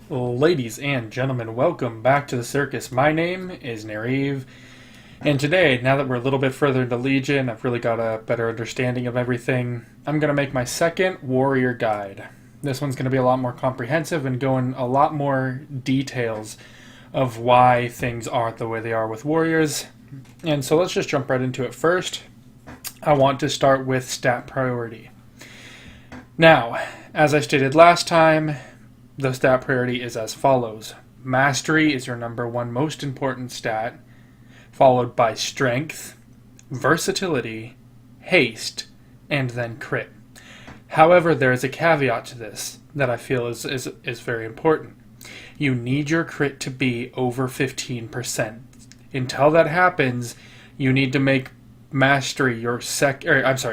Ladies and gentlemen, welcome back to the circus. My name is Nareve, and today, now that we're a little bit further into Legion, I've really got a better understanding of everything, I'm going to make my second warrior guide. This one's going to be a lot more comprehensive and go in a lot more details of why things aren't the way they are with warriors. And so let's just jump right into it. First, I want to start with stat priority. Now, as I stated last time, the stat priority is as follows. Mastery is your number one most important stat, followed by strength, versatility, haste, and then crit. However, there is a caveat to this that I feel is very important. You need your crit to be over 15%. Until that happens, you need to make mastery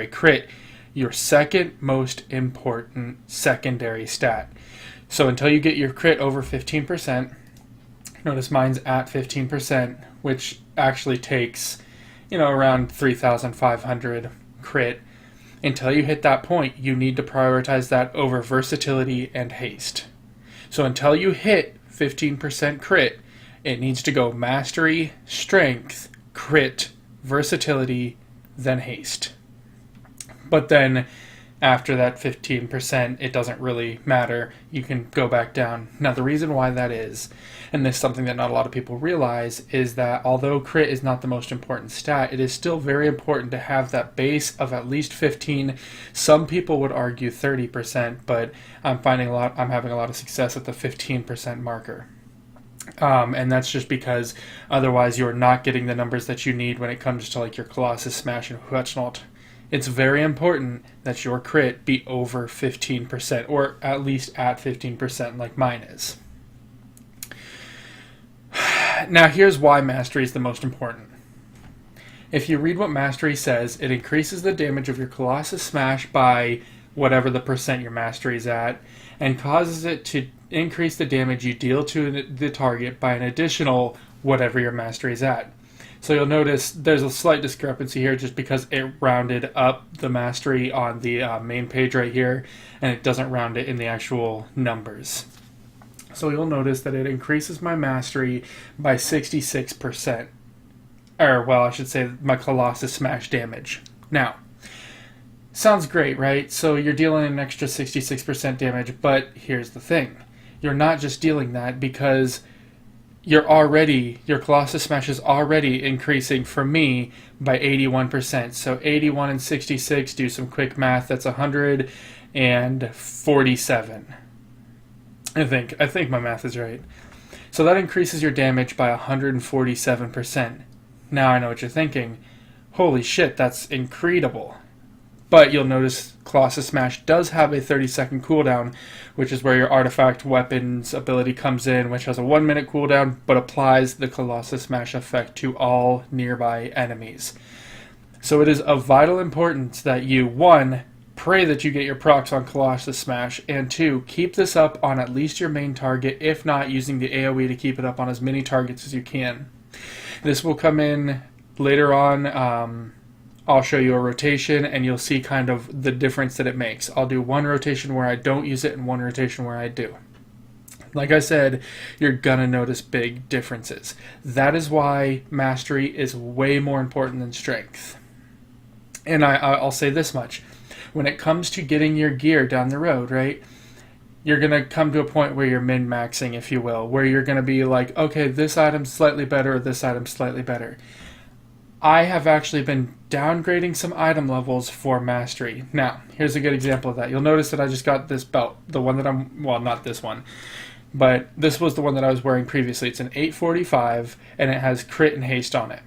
crit your second most important secondary stat. So until you get your crit over 15%, notice mine's at 15%, which actually takes, around 3,500 crit. Until you hit that point, you need to prioritize that over versatility and haste. So until you hit 15% crit, it needs to go mastery, strength, crit, versatility, then haste. But then after that 15%, it doesn't really matter. You can go back down. Now, the reason why that is, and this is something that not a lot of people realize, is that although crit is not the most important stat, it is still very important to have that base of at least 15. Some people would argue 30%, but I'm having a lot of success at the 15% marker. And that's just because otherwise you're not getting the numbers that you need when it comes to like your Colossus Smash and Huatchnot. It's very important that your crit be over 15%, or at least at 15% like mine is. Now here's why Mastery is the most important. If you read what Mastery says, it increases the damage of your Colossus Smash by whatever the percent your Mastery is at, and causes it to increase the damage you deal to the target by an additional whatever your Mastery is at. So you'll notice there's a slight discrepancy here just because it rounded up the mastery on the main page right here, and it doesn't round it in the actual numbers. So you'll notice that it increases my mastery by 66%. Or, well, I should say my Colossus Smash damage. Now, sounds great, right? So you're dealing an extra 66% damage, but here's the thing. You're not just dealing that because your Colossus Smash is already increasing for me by 81%. So 81 and 66, do some quick math, that's 147. I think my math is right. So that increases your damage by 147%. Now I know what you're thinking. Holy shit, that's incredible. But you'll notice Colossus Smash does have a 30-second cooldown, which is where your artifact weapons ability comes in, which has a 1-minute cooldown, but applies the Colossus Smash effect to all nearby enemies. So it is of vital importance that you, 1, pray that you get your procs on Colossus Smash, and 2, keep this up on at least your main target, if not using the AoE to keep it up on as many targets as you can. This will come in later on. I'll show you a rotation and you'll see kind of the difference that it makes. I'll do one rotation where I don't use it and one rotation where I do. Like I said, you're gonna notice big differences. That is why mastery is way more important than strength. And I'll say this much. When it comes to getting your gear down the road, right, you're gonna come to a point where you're min-maxing, if you will, where you're gonna be like, okay, this item's slightly better, or this item's slightly better. I have actually been downgrading some item levels for mastery. Now, here's a good example of that. You'll notice that I just got this belt. The one that not this one, but this was the one that I was wearing previously. It's an 845, and it has crit and haste on it.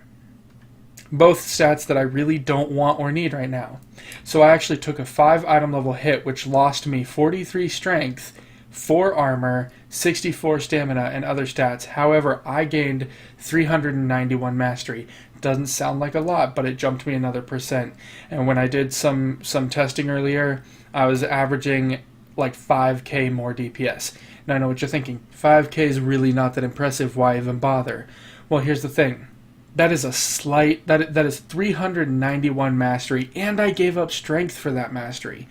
Both stats that I really don't want or need right now. So I actually took a 5 item level hit, which lost me 43 strength, 4 armor, 64 stamina, and other stats. However, I gained 391 mastery. Doesn't sound like a lot, but it jumped me another percent. And when I did some testing earlier, I was averaging like 5k more DPS. Now I know what you're thinking. 5k is really not that impressive. Why even bother? Well, here's the thing. That is that is 391 mastery, and I gave up strength for that mastery.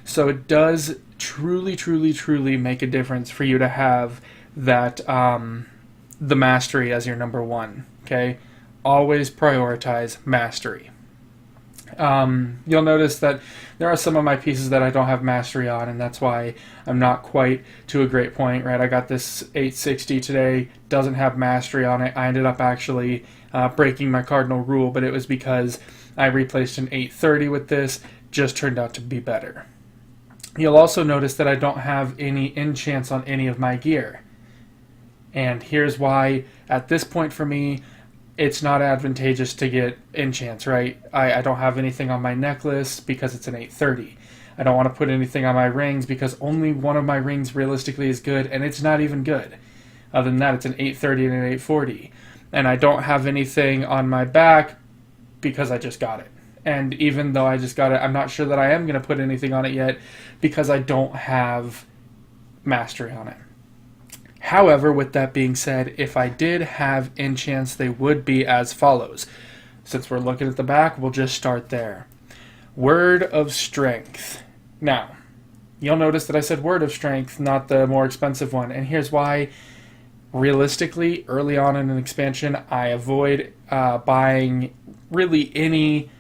So it does truly, truly, truly make a difference for you to have that the mastery as your number one. Okay, always prioritize mastery. You'll notice that there are some of my pieces that I don't have mastery on, and that's why I'm not quite to a great point, right? I got this 860 today, doesn't have mastery on it. I ended up actually breaking my cardinal rule, but it was because I replaced an 830 with this, just turned out to be better. You'll also notice that I don't have any enchants on any of my gear. And here's why, at this point for me, it's not advantageous to get enchants, right? I don't have anything on my necklace because it's an 830. I don't want to put anything on my rings because only one of my rings realistically is good, and it's not even good. Other than that, it's an 830 and an 840. And I don't have anything on my back because I just got it. And even though I just got it, I'm not sure that I am going to put anything on it yet because I don't have mastery on it. However, with that being said, if I did have enchants, they would be as follows. Since we're looking at the back, we'll just start there. Word of Strength. Now, you'll notice that I said Word of Strength, not the more expensive one. And here's why. Realistically, early on in an expansion, I avoid buying really any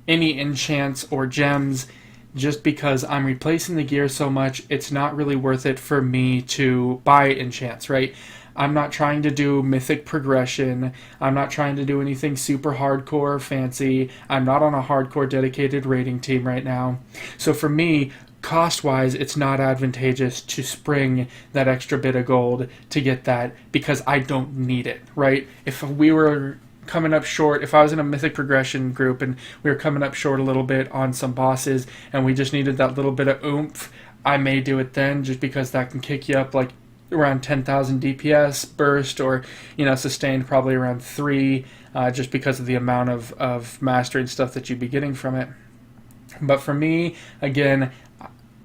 enchants or gems, just because I'm replacing the gear so much. It's not really worth it for me to buy enchants, right? I'm not trying to do mythic progression. I'm not trying to do anything super hardcore or fancy. I'm not on a hardcore dedicated raiding team right now. So for me, cost-wise, it's not advantageous to spring that extra bit of gold to get that because I don't need it, right? If we were coming up short, if I was in a mythic progression group and we were coming up short a little bit on some bosses and we just needed that little bit of oomph, I may do it then, just because that can kick you up like around 10,000 DPS burst, or sustained probably around 3, just because of the amount of mastery and stuff that you'd be getting from it. But for me, again,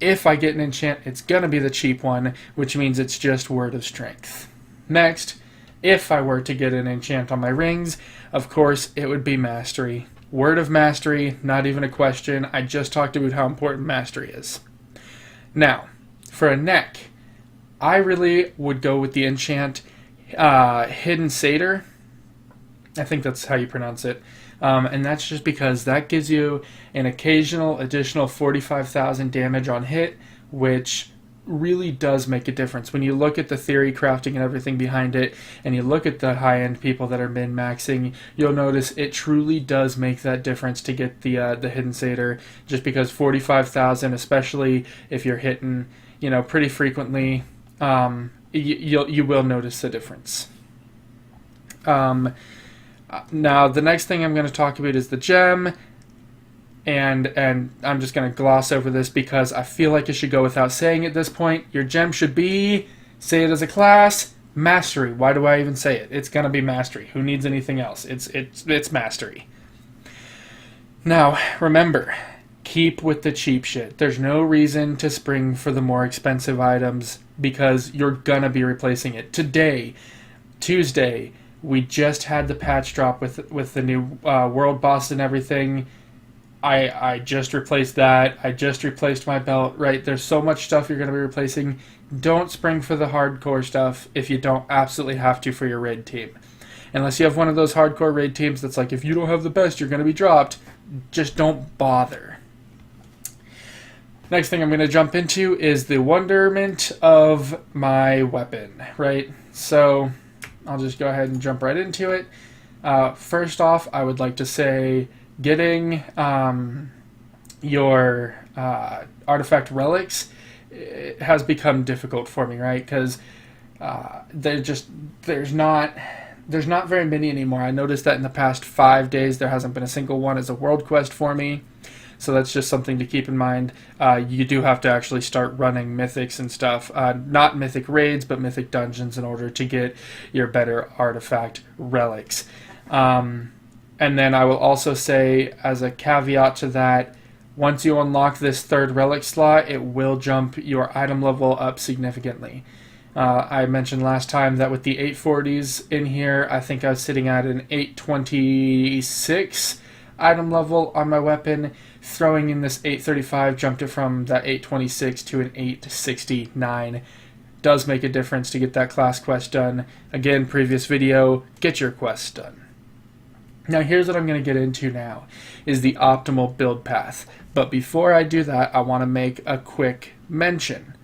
if I get an enchant, it's gonna be the cheap one, which means it's just Word of Strength. Next, if I were to get an enchant on my rings, of course, it would be Mastery. Word of Mastery, not even a question. I just talked about how important Mastery is. Now, for a neck, I really would go with the enchant Hidden Satyr. I think that's how you pronounce it. And that's just because that gives you an occasional additional 45,000 damage on hit, which really does make a difference. When you look at the theory crafting and everything behind it, and you look at the high-end people that are min-maxing, you'll notice it truly does make that difference to get the Hidden Satyr, just because 45,000, especially if you're hitting pretty frequently, you will notice the difference. Now, the next thing I'm going to talk about is the gem, and I'm just going to gloss over this because I feel like it should go without saying at this point. Your gem should be, say it as a class, Mastery. Why do I even say it? It's going to be Mastery. Who needs anything else? It's Mastery. Now, remember, keep with the cheap shit. There's no reason to spring for the more expensive items because you're going to be replacing it. Today, Tuesday, we just had the patch drop with the new world boss and everything. I just replaced that. I just replaced my belt, right? There's so much stuff you're going to be replacing. Don't spring for the hardcore stuff if you don't absolutely have to for your raid team. Unless you have one of those hardcore raid teams that's like, if you don't have the best, you're going to be dropped. Just don't bother. Next thing I'm going to jump into is the wonderment of my weapon, right? So I'll just go ahead and jump right into it. First off, I would like to say getting your artifact relics has become difficult for me, right? Because there's not very many anymore. I noticed that in the past 5 days there hasn't been a single one as a world quest for me. So that's just something to keep in mind. You do have to actually start running mythics and stuff. Not mythic raids, but mythic dungeons in order to get your better artifact relics. And then I will also say, as a caveat to that, once you unlock this third relic slot, it will jump your item level up significantly. I mentioned last time that with the 840s in here, I think I was sitting at an 826. item level on my weapon. Throwing in this 835 jumped it from that 826 to an 869. Does make a difference to get that class quest done. Again, previous video, get your quests done. Now here's what I'm going to get into now, is the optimal build path. But before I do that, I want to make a quick mention.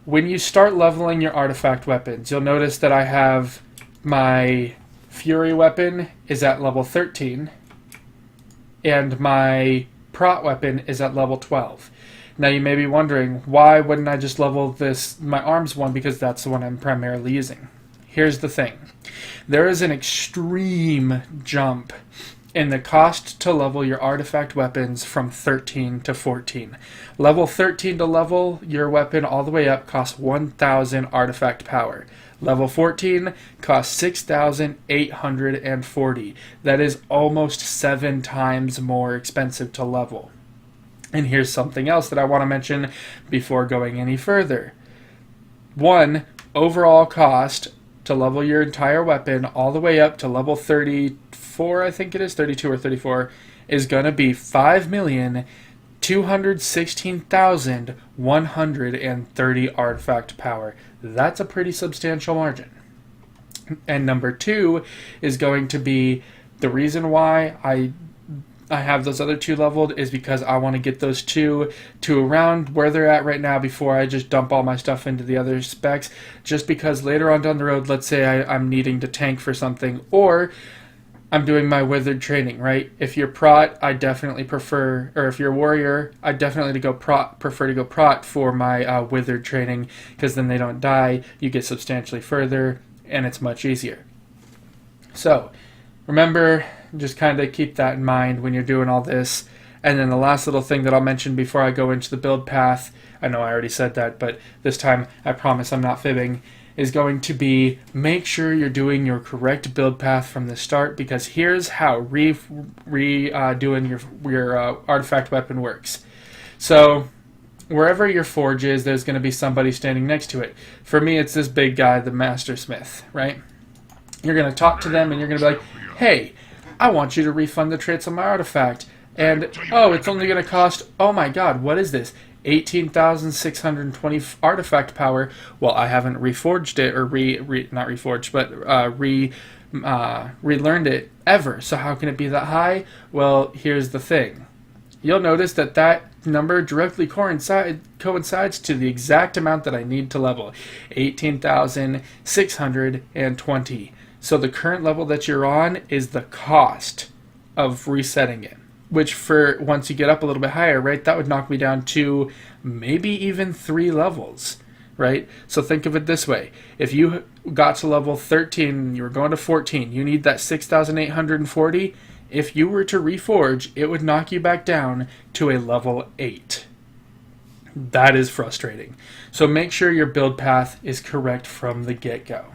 When you start leveling your artifact weapons, you'll notice that I have my Fury weapon is at level 13, and my Prot weapon is at level 12. Now you may be wondering, why wouldn't I just level my arms one, because that's the one I'm primarily using. Here's the thing. There is an extreme jump in the cost to level your artifact weapons from 13 to 14. Level 13 to level your weapon all the way up costs 1,000 artifact power. Level 14 costs 6,840. That is almost 7 times more expensive to level. And here's something else that I want to mention before going any further. One, overall cost to level your entire weapon all the way up to level 34, I think it is, 32 or 34, is going to be 5,216,130 artifact power. That's a pretty substantial margin. And number 2 is going to be, the reason why I have those other 2 leveled is because I want to get those 2 to around where they're at right now before I just dump all my stuff into the other specs, just because later on down the road, let's say I'm needing to tank for something, or I'm doing my withered training, right? If you're prot, I definitely prefer, or if you're warrior, I definitely prefer to go prot for my withered training, because then they don't die, you get substantially further, and it's much easier. So remember, just kind of keep that in mind when you're doing all this. And then the last little thing that I'll mention before I go into the build path, I know I already said that, but this time I promise I'm not fibbing, is going to be make sure you're doing your correct build path from the start, because here's how doing your artifact weapon works. So wherever your forge is, there's going to be somebody standing next to it. For me, it's this big guy, the Master Smith, right? You're going to talk to them and you're going to be like, hey, I want you to refund the traits on my artifact. And, oh, it's only going to cost, oh my god, what is this? 18,620 artifact power. Well, I haven't reforged it, or not reforged, but relearned it ever. So how can it be that high? Well, here's the thing. You'll notice that number directly coincides to the exact amount that I need to level. 18,620. So the current level that you're on is the cost of resetting it, which for once you get up a little bit higher, right, that would knock me down to maybe even 3 levels, right? So think of it this way. If you got to level 13 and you were going to 14, you need that 6,840. If you were to reforge, it would knock you back down to a level 8. That is frustrating. So make sure your build path is correct from the get-go.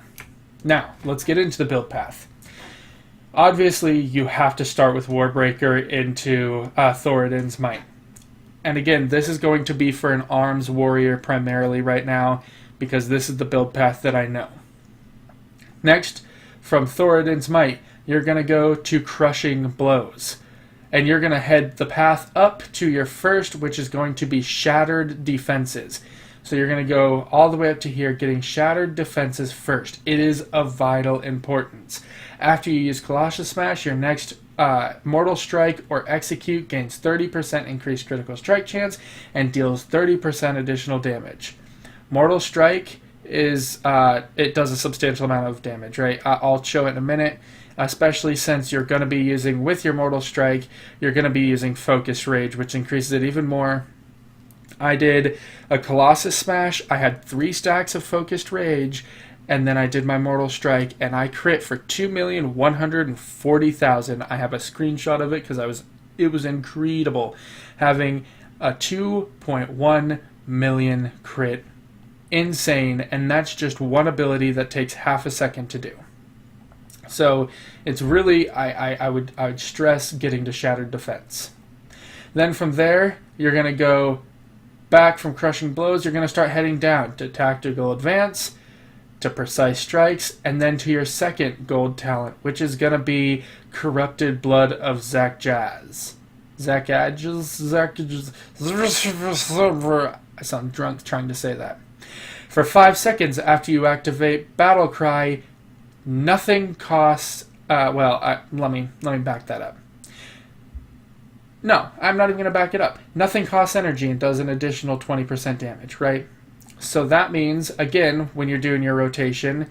Now, let's get into the build path. Obviously, you have to start with Warbreaker into Thoradin's Might. And again, this is going to be for an arms warrior primarily right now, because this is the build path that I know. Next, from Thoradin's Might, you're going to go to Crushing Blows. And you're going to head the path up to your first, which is going to be Shattered Defenses. So you're going to go all the way up to here, getting Shattered Defenses first. It is of vital importance. After you use Colossus Smash, your next Mortal Strike or Execute gains 30% increased critical strike chance and deals 30% additional damage. Mortal Strike is, it does a substantial amount of damage, right? I'll show it in a minute, especially since you're going to be using, with your Mortal Strike, you're going to be using Focus Rage, which increases it even more. I did a Colossus Smash, I had 3 stacks of Focused Rage, and then I did my Mortal Strike, and I crit for 2,140,000. I have a screenshot of it because it was incredible, having a 2.1 million crit. Insane, and that's just one ability that takes half a second to do. So it's really, I would stress getting to Shattered Defense. Then from there, you're going to go back from Crushing Blows, you're going to start heading down to Tactical Advance, to precise strikes, and then to your second gold talent, which is going to be Corrupted Blood of Zach Jazz. Zach Jazz. I sound drunk trying to say that. For 5 seconds after you activate Battle Cry, nothing costs. Let me back that up. No, I'm not even going to back it up. Nothing costs energy and does an additional 20% damage, right? So that means, again, when you're doing your rotation,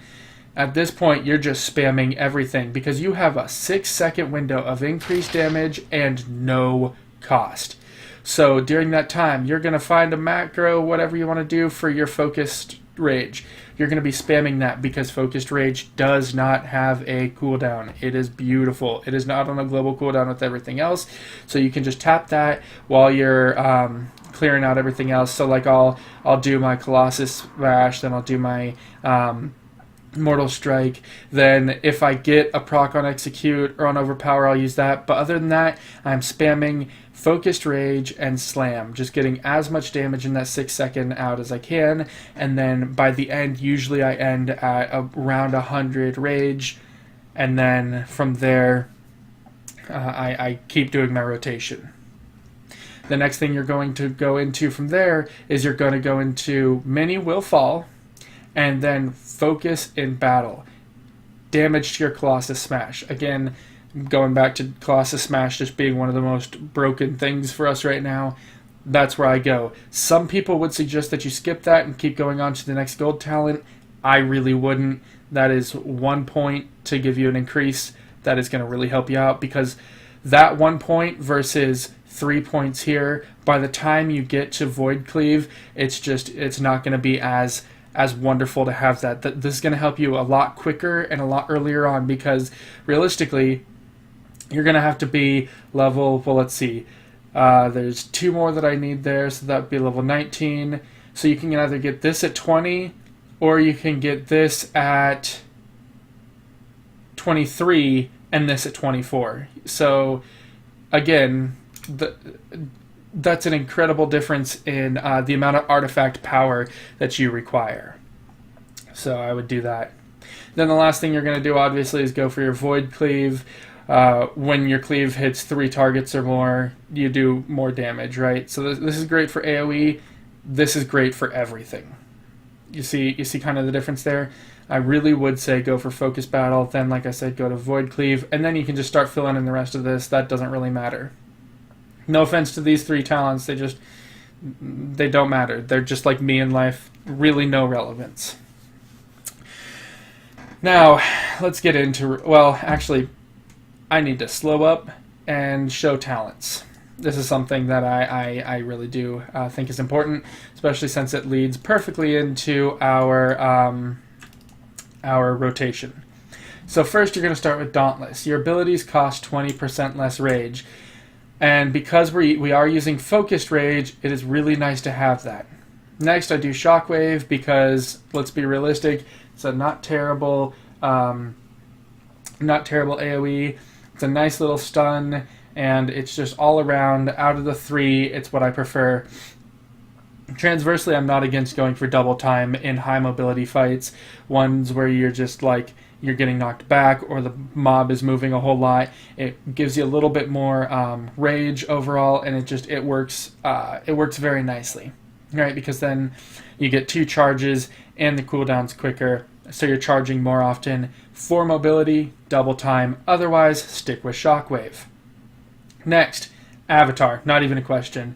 at this point you're just spamming everything because you have a 6-second window of increased damage and no cost. So during that time, you're going to find a macro, whatever you want to do for your Focused Rage. You're going to be spamming that because Focused Rage does not have a cooldown. It is beautiful. It is not on a global cooldown with everything else. So you can just tap that while you're clearing out everything else. So like I'll do my Colossus Smash, then I'll do my Mortal Strike. Then if I get a proc on Execute or on Overpower, I'll use that. But other than that, I'm spamming Focused Rage and Slam, just getting as much damage in that 6-second out as I can, and then by the end, usually I end at around 100 Rage, and then from there, I keep doing my rotation. The next thing you're going to go into from there is you're going to go into Many Will Fall, and then Focus in Battle. Damage to your Colossus Smash. Again, going back to Colossus Smash just being one of the most broken things for us right now, that's where I go. Some people would suggest that you skip that and keep going on to the next gold talent. I really wouldn't. That is 1 point to give you an increase. That is going to really help you out because that 1 point versus 3 points here, by the time you get to Void Cleave, it's not going to be as wonderful to have that. This is going to help you a lot quicker and a lot earlier on because realistically, you're going to have to be level, well, let's see. There's 2 more that I need there, so that would be level 19. So you can either get this at 20, or you can get this at 23, and this at 24. So, again, that's an incredible difference in the amount of artifact power that you require. So I would do that. Then the last thing you're going to do, obviously, is go for your Void Cleave. When your cleave hits 3 targets or more, you do more damage, right? So this is great for AoE. This is great for everything. You see kind of the difference there? I really would say go for Focus Battle, then like I said, go to Void Cleave, and then you can just start filling in the rest of this. That doesn't really matter. No offense to these 3 talents, they don't matter. They're just like me in life, really no relevance. Now, let's get into, well, actually, I need to slow up and show talents. This is something that I really do think is important, especially since it leads perfectly into our rotation. So first you're going to start with Dauntless. Your abilities cost 20% less rage. And because we are using Focused Rage, it is really nice to have that. Next I do Shockwave because, let's be realistic, it's a not terrible AoE. It's a nice little stun, and it's just all around. Out of the 3, it's what I prefer. Transversely, I'm not against going for double time in high mobility fights, ones where you're just like, you're getting knocked back or the mob is moving a whole lot. It gives you a little bit more rage overall, and it works very nicely, right? Because then you get 2 charges and the cooldown's quicker, so you're charging more often. For mobility, double time. Otherwise, stick with Shockwave. Next, Avatar. Not even a question.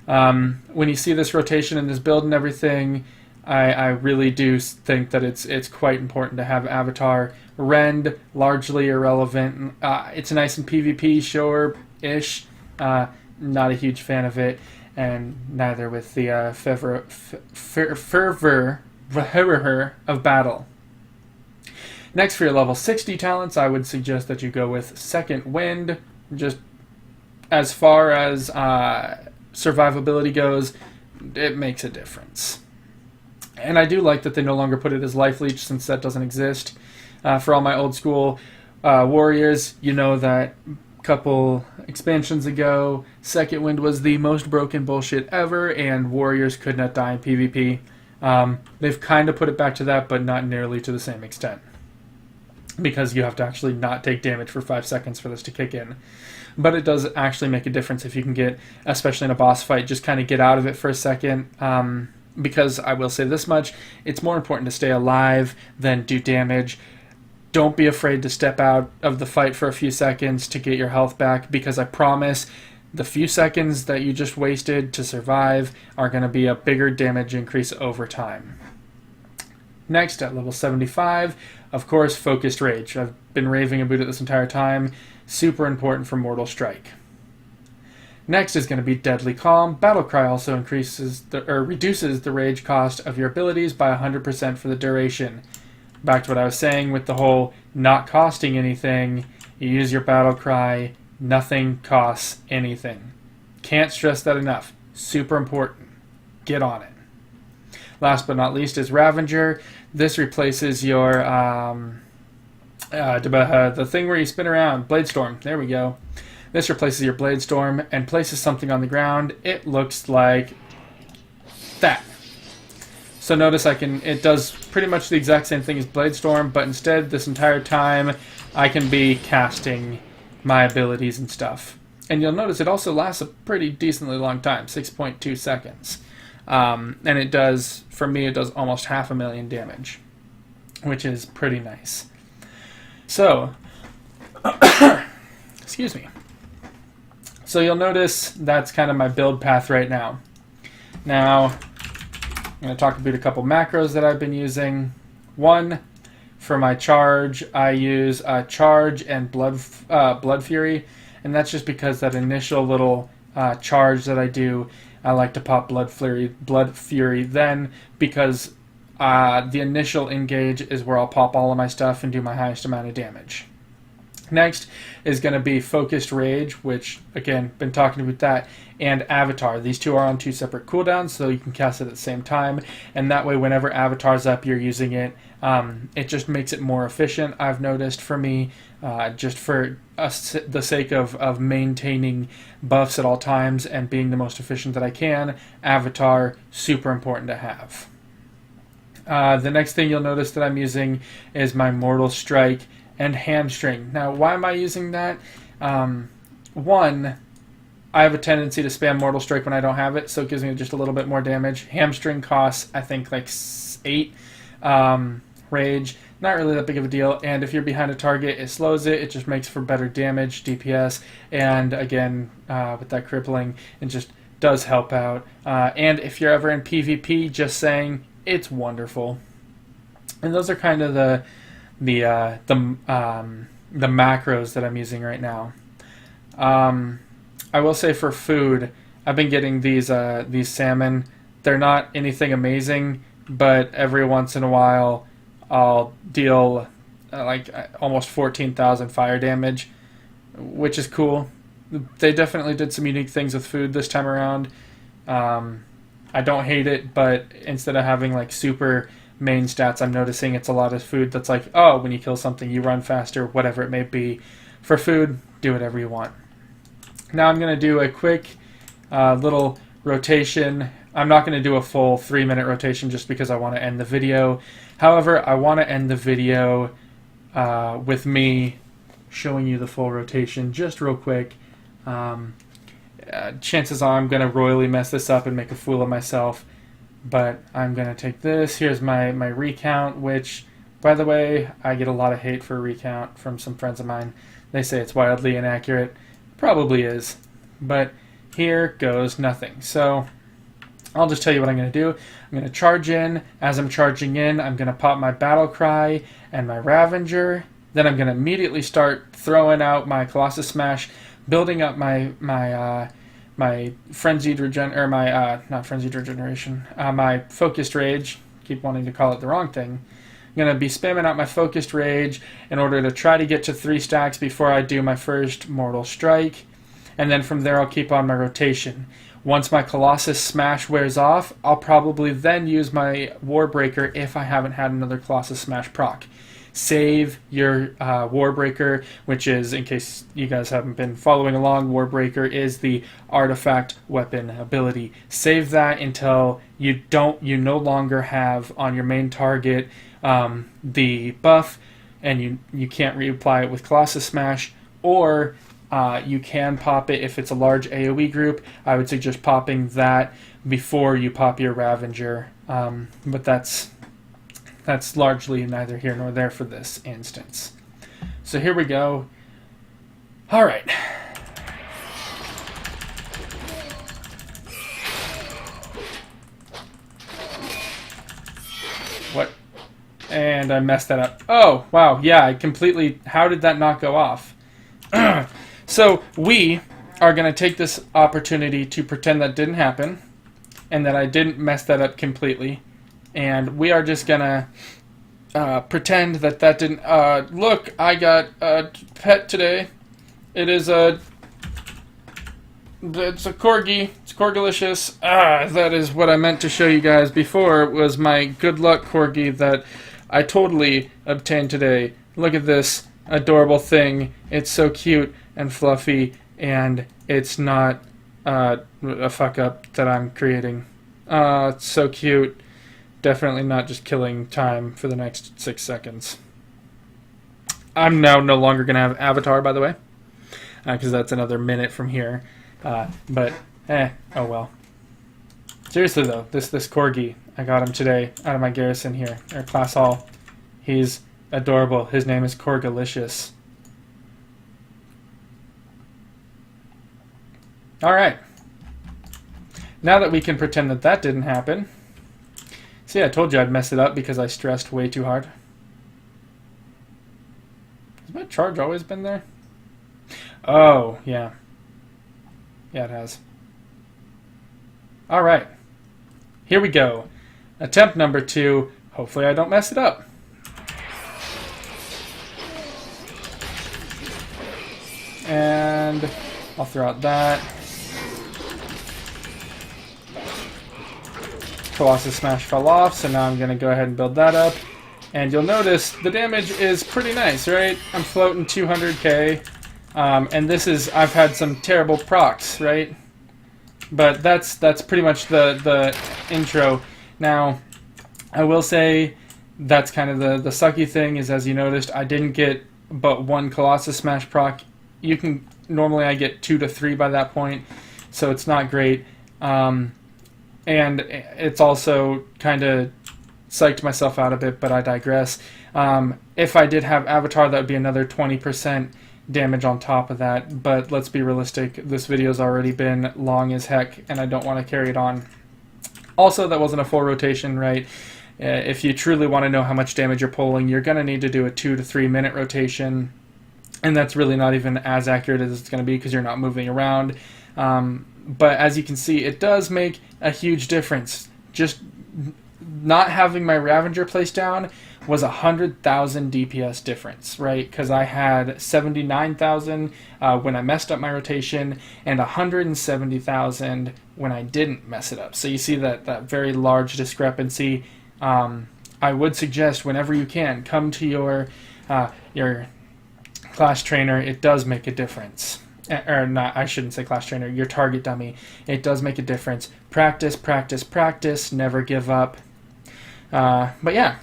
When you see this rotation and this build and everything, I really do think that it's quite important to have Avatar. Rend, largely irrelevant. It's nice in PvP, sure-ish. Not a huge fan of it, and neither with the fervor of battle. Next, for your level 60 talents, I would suggest that you go with Second Wind. Just as far as survivability goes, it makes a difference. And I do like that they no longer put it as Life Leech, since that doesn't exist. For all my old school warriors, you know that a couple expansions ago, Second Wind was the most broken bullshit ever, and warriors could not die in PvP. They've kind of put it back to that, but not nearly to the same extent, because you have to actually not take damage for 5 seconds for this to kick in. But it does actually make a difference if you can get, especially in a boss fight, just kind of get out of it for a second. Because I will say this much, it's more important to stay alive than do damage. Don't be afraid to step out of the fight for a few seconds to get your health back, because I promise the few seconds that you just wasted to survive are going to be a bigger damage increase over time. Next, at level 75, of course, Focused Rage. I've been raving about it this entire time. Super important for Mortal Strike. Next is going to be Deadly Calm. Battle Cry also reduces the rage cost of your abilities by 100% for the duration. Back to what I was saying with the whole not costing anything. You use your Battle Cry, nothing costs anything. Can't stress that enough. Super important. Get on it. Last but not least is Ravager. This replaces your the thing where you spin around, Blade Storm. There we go. This replaces your Blade Storm and places something on the ground. It looks like that. So notice it does pretty much the exact same thing as Blade Storm, but instead this entire time I can be casting my abilities and stuff. And you'll notice it also lasts a pretty decently long time, 6.2 seconds. And it does, for me, it does almost 500,000 damage, which is pretty nice. So, excuse me. So you'll notice that's kind of my build path right now. Now, I'm going to talk about a couple macros that I've been using. One, for my charge, I use Charge and Blood Fury, and that's just because that initial little charge that I do, I like to pop Blood Fury then, because the initial engage is where I'll pop all of my stuff and do my highest amount of damage. Next is going to be Focused Rage, which, again, been talking about that, and Avatar. These two are on 2 separate cooldowns, so you can cast it at the same time, and that way whenever Avatar's up, you're using it. It just makes it more efficient, I've noticed, for me, just for the sake of maintaining buffs at all times and being the most efficient that I can. Avatar, super important to have. The next thing you'll notice that I'm using is my Mortal Strike and Hamstring. Now, why am I using that? One, I have a tendency to spam Mortal Strike when I don't have it, so it gives me just a little bit more damage. Hamstring costs, I think, like 8 rage. Not really that big of a deal, and if you're behind a target, it slows it. It just makes for better damage, DPS, and again, with that crippling, it just does help out. And if you're ever in PvP, just saying, it's wonderful. And those are kind of the macros that I'm using right now. I will say for food, I've been getting these salmon. They're not anything amazing, but every once in a while I'll deal like almost 14,000 fire damage, which is cool. They definitely did some unique things with food this time around. I don't hate it, but instead of having like super main stats, I'm noticing it's a lot of food that's like, oh, when you kill something, you run faster, whatever it may be. For food, do whatever you want. Now I'm going to do a quick little rotation. I'm not going to do a full 3-minute rotation just because I want to end the video. However, I want to end the video with me showing you the full rotation just real quick. Chances are I'm going to royally mess this up and make a fool of myself. But I'm going to take this. Here's my recount, which, by the way, I get a lot of hate for a recount from some friends of mine. They say it's wildly inaccurate. Probably is. But here goes nothing. So I'll just tell you what I'm going to do. I'm going to charge in. As I'm charging in, I'm going to pop my Battle Cry and my Ravager. Then I'm going to immediately start throwing out my Colossus Smash, building up my Frenzied Regeneration, my Focused Rage. Keep wanting to call it the wrong thing. I'm going to be spamming out my Focused Rage in order to try to get to 3 stacks before I do my first Mortal Strike. And then from there I'll keep on my rotation. Once my Colossus Smash wears off, I'll probably then use my Warbreaker if I haven't had another Colossus Smash proc. save your Warbreaker, which is, in case you guys haven't been following along, Warbreaker is the artifact weapon ability. Save that until you no longer have on your main target the buff, and you can't reapply it with Colossus Smash, or you can pop it if it's a large AoE group. I would suggest popping that before you pop your Ravager, but that's largely neither here nor there for this instance. So here we go. All right. What? And I messed that up. Oh, wow. Yeah, I completely... How did that not go off? So we are going to take this opportunity to pretend that didn't happen and that I didn't mess that up completely. And we are just going to pretend that didn't... look, I got a pet today. It's a corgi. It's Corgalicious. That is what I meant to show you guys before, was my good luck corgi that I totally obtained today. Look at this adorable thing. It's so cute and fluffy, and it's not a fuck up that I'm creating. It's so cute. Definitely not just killing time for the next 6 seconds. I'm now no longer going to have Avatar, by the way, because that's another minute from here. But, oh well. Seriously, though, this corgi, I got him today out of my garrison here, or class hall. He's adorable. His name is Corgalicious. Alright. Now that we can pretend that didn't happen. See, I told you I'd mess it up because I stressed way too hard. Has my charge always been there? Oh, yeah. Yeah, it has. Alright. Here we go. Attempt number 2. Hopefully I don't mess it up. And I'll throw out that. Colossus Smash fell off, so now I'm going to go ahead and build that up. And you'll notice the damage is pretty nice, right? I'm floating 200k. And this is, I've had some terrible procs, right? But that's pretty much the intro. Now, I will say that's kind of the sucky thing is, as you noticed, I didn't get but one Colossus Smash proc. You can, normally I get 2 to 3 by that point, so it's not great. And it's also kind of psyched myself out a bit, but I digress. If I did have Avatar, that would be another 20% damage on top of that, but let's be realistic. This video's already been long as heck, and I don't want to carry it on. Also, that wasn't a full rotation, right? If you truly want to know how much damage you're pulling, you're going to need to do a 2 to 3 minute rotation, and that's really not even as accurate as it's going to be because you're not moving around. But as you can see, it does make a huge difference. Just not having my Ravager placed down was 100,000 DPS difference, right? Because I had 79,000 when I messed up my rotation and 170,000 when I didn't mess it up. So you see that very large discrepancy. I would suggest whenever you can, come to your class trainer. It does make a difference. Or not, I shouldn't say class trainer, your target dummy. It does make a difference. Practice, practice, practice. Never give up. But yeah,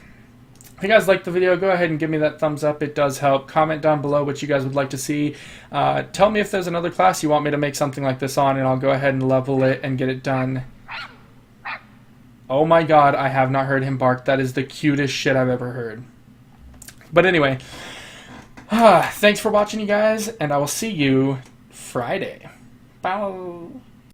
if you guys liked the video, go ahead and give me that thumbs up. It does help. Comment down below what you guys would like to see. Tell me if there's another class you want me to make something like this on, and I'll go ahead and level it and get it done. Oh my god, I have not heard him bark. That is the cutest shit I've ever heard. But anyway, thanks for watching, you guys, and I will see you Friday. Bye.